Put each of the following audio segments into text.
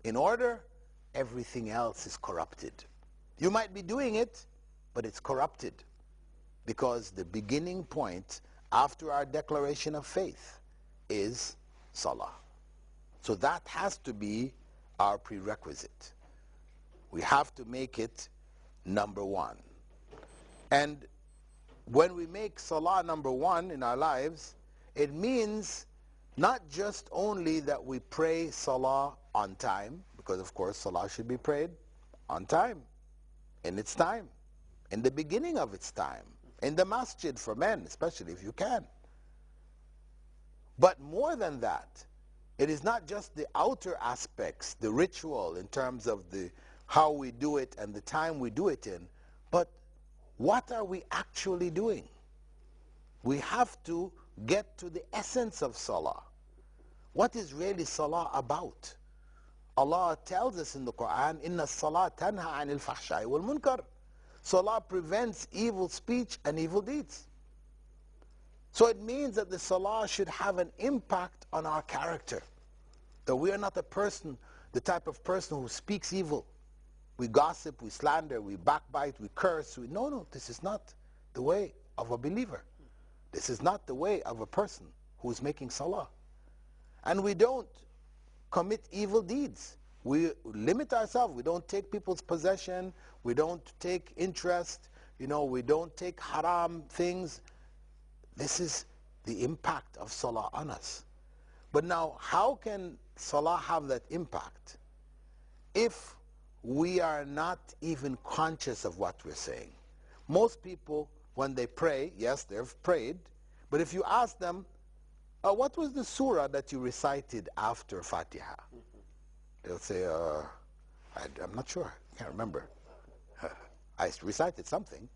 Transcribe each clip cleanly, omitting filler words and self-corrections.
in order, everything else is corrupted. You might be doing it, but it's corrupted, because the beginning point after our declaration of faith is salah. So that has to be our prerequisite. We have to make it number one. And when we make salah number one in our lives, it means not just only that we pray salah on time, because of course salah should be prayed on time, in its time, in the beginning of its time, in the masjid for men, especially if you can. But more than that, it is not just the outer aspects, the ritual in terms of how we do it and the time we do it in, but what are we actually doing? We have to get to the essence of salah. What is really salah about? Allah tells us in the Quran, "Inna salah tanha anil fahsha'i wal munkar." Salah prevents evil speech and evil deeds. So it means that the salah should have an impact on our character. That we are not the type of person who speaks evil. We gossip, we slander, we backbite, we curse. No, this is not the way of a believer. This is not the way of a person who is making salah. And we don't commit evil deeds. We limit ourselves. We don't take people's possession. We don't take interest. We don't take haram things. This is the impact of salah on us. But now, how can salah have that impact if we are not even conscious of what we're saying? Most people, when they pray, yes, they've prayed, but if you ask them, what was the surah that you recited after Fatiha? They'll say, I'm not sure, I can't remember. I recited something,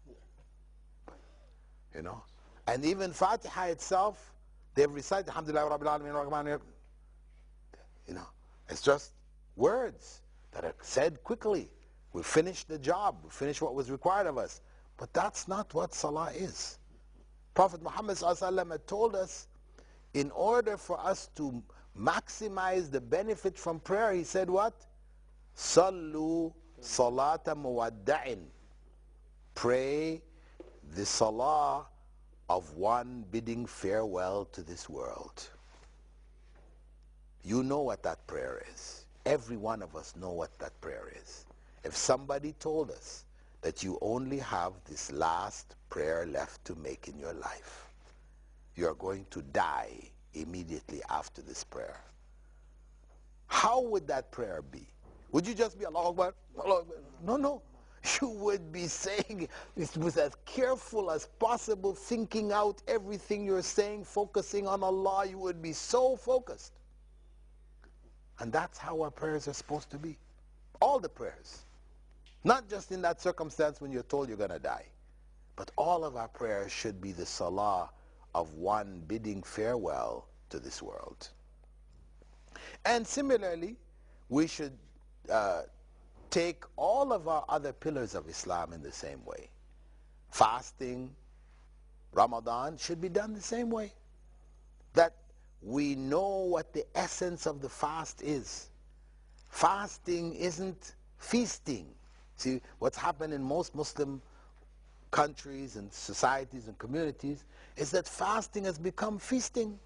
And even Fatiha itself, they've recited, Alhamdulillah Rabbil Alameen Rahman. It's just words that are said quickly. We finished the job, we finished what was required of us. But that's not what salah is. Prophet Muhammad ﷺ had told us, in order for us to maximize the benefit from prayer, he said what? Sallu salata muwadda'in. Pray the salah of one bidding farewell to this world. You know what that prayer is. Every one of us know what that prayer is. If somebody told us that you only have this last prayer left to make in your life, you are going to die immediately after this prayer, how would that prayer be? Would you just be Allahu Akbar? Allahu Akbar? No. You would be saying it with as careful as possible, thinking out everything you're saying, focusing on Allah. You would be so focused. And that's how our prayers are supposed to be. All the prayers. Not just in that circumstance when you're told you're going to die. But all of our prayers should be the salah of one bidding farewell to this world. And similarly, we should take all of our other pillars of Islam in the same way. Fasting, Ramadan should be done the same way. That we know what the essence of the fast is. Fasting isn't feasting. See, what's happened in most Muslim countries and societies and communities is that fasting has become feasting.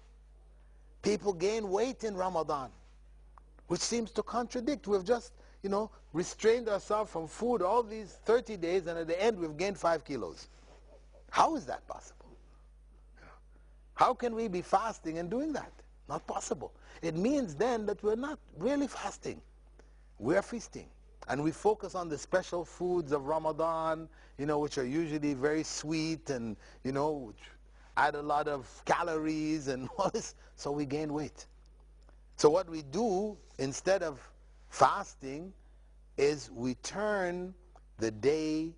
People gain weight in Ramadan, which seems to contradict. We've just, restrained ourselves from food all these 30 days, and at the end we've gained 5 kilos. How is that possible? How can we be fasting and doing that? Not possible. It means then that we're not really fasting. We're feasting. And we focus on the special foods of Ramadan, which are usually very sweet and, which add a lot of calories and all this, so we gain weight. So what we do instead of fasting is we turn the day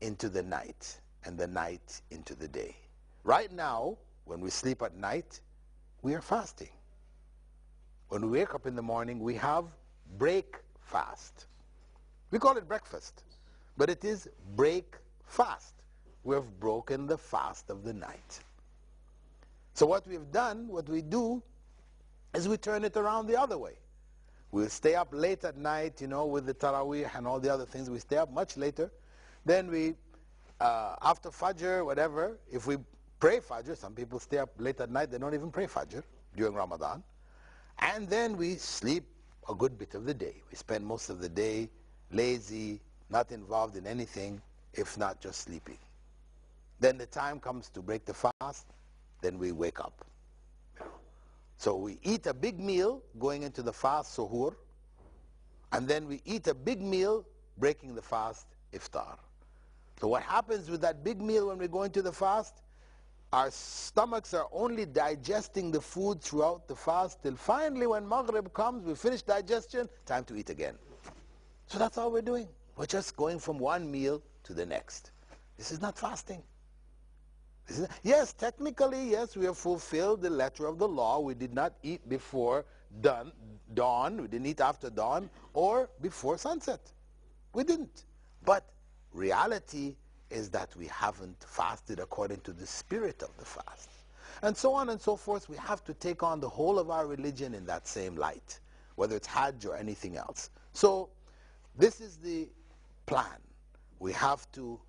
into the night and the night into the day. Right now, when we sleep at night, we are fasting. When we wake up in the morning, we have break fast. We call it breakfast, but it is break fast. We have broken the fast of the night. So what we've done, what we do, is we turn it around the other way. We'll stay up late at night, you know, with the Taraweeh and all the other things. We stay up much later. Then we, after Fajr, whatever, if we pray Fajr, some people stay up late at night, they don't even pray Fajr during Ramadan. And then we sleep a good bit of the day. We spend most of the day lazy, not involved in anything, if not just sleeping. Then the time comes to break the fast, then we wake up. So we eat a big meal going into the fast, suhoor, and then we eat a big meal breaking the fast, iftar. So what happens with that big meal when we go into the fast? Our stomachs are only digesting the food throughout the fast till finally when Maghrib comes, we finish digestion, time to eat again. So that's all we're doing. We're just going from one meal to the next. This is not fasting. Yes, technically, yes, we have fulfilled the letter of the law. We did not eat before dawn, we didn't eat after dawn, or before sunset. We didn't. But reality is that we haven't fasted according to the spirit of the fast. And so on and so forth. We have to take on the whole of our religion in that same light, whether it's Hajj or anything else. So this is the plan. We have to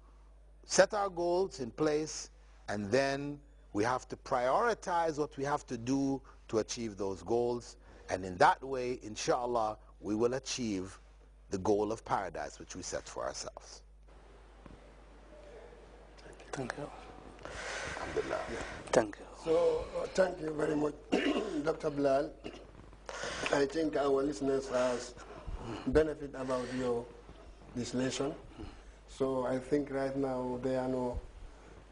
set our goals in place, and then we have to prioritize what we have to do to achieve those goals. And in that way, inshallah, we will achieve the goal of paradise which we set for ourselves. Thank you. Alhamdulillah. Thank you. So, thank you very much, Dr. Bilal. I think our listeners has benefit about this lesson. So I think right now there are no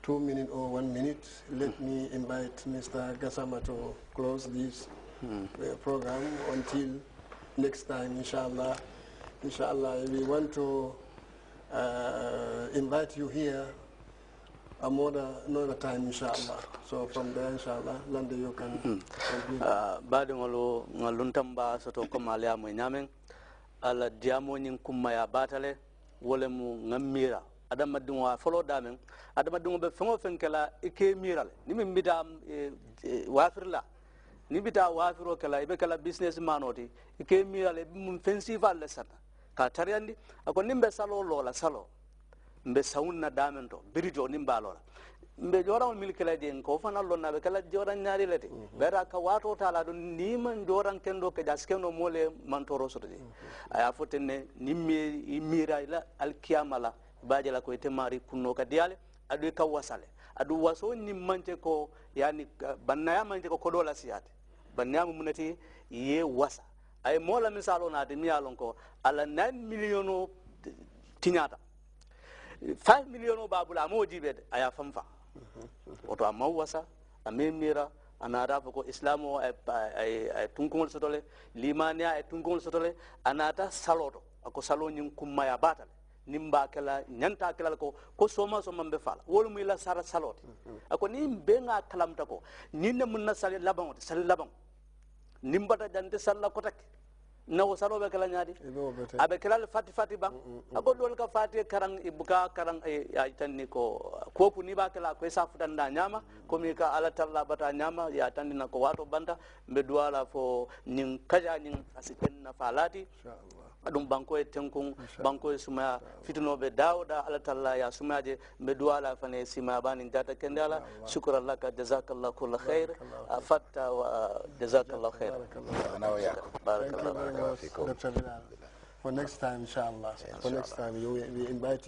2 minutes or 1 minute. Let me invite Mr. Gassama to close this program until next time, inshallah. Inshallah, we want to invite you here another time, inshallah. So from there, inshallah, Lande, you can conclude. Badingolo ngaluntamba soto komalia mwenyamen ala diamo nyin kumaya batale wole mu ngamira adama dingwa folo damen adama dingo be fengo fenkela ike mirale ni min bita wafirla ni bita wafiro kala ibe kala business manoti ike mirale mun fensival lesata ka tariandi ako nimbe salo lola salo mbe saunna damen to birito nimba lola mbe joran milkela den ko fana lonna be kala joran nyaari lete bera ka wato tala don ni man joran kendo ke jaskeno mole mantoro soto de aya fotene nimmi mira ila alkiyamala bajala ko temari kunno ka diale adu ka wasale adu waso ni mante ko yani bannaya mante ko kodola siyate bannaya munati ye wasa ay mola misalo na de miyalon ko ala 9 million tinyata 5 million babula moji bede aya famfa oto amawasa amemira anata ko islamo ay tunkol sotole limania ay tunkol sotole anata saloto ako salo nyin kumaya batale nimba kala nyanta kala ko soma mbe fala wolu mi la sara salote ako ni benga kalamta ko ni ne mun na sali labang nimbata jante salla ko tak nawo salo be kala nyaadi abe kala fati bang ako dol ka fati karang ibuka karang ay tanni ko koku ni ba kala ko safutan da nyama ko mi ka ala talla bata nyama ya tanni na ko wato banda be duwala fo nin kaja nin asiken na falati inshallah adum banko e tenkun banko e suma fitinobe dawda ala talla ya sumaje be duwala fane sima bani data kendala shukran laka jazakallahu kull khair fatta wa jazakallahu khair ana wa yakum barakallahu fikum Dr. Bilal. For next time, inshallah. For next time we invite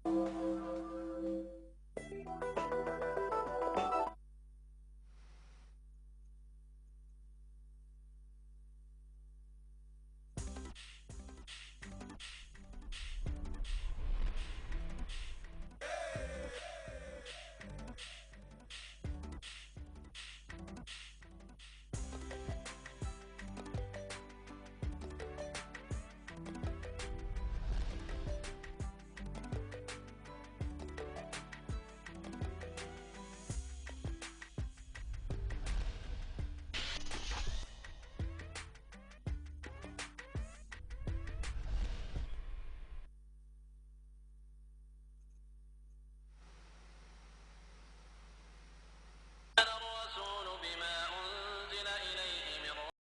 you.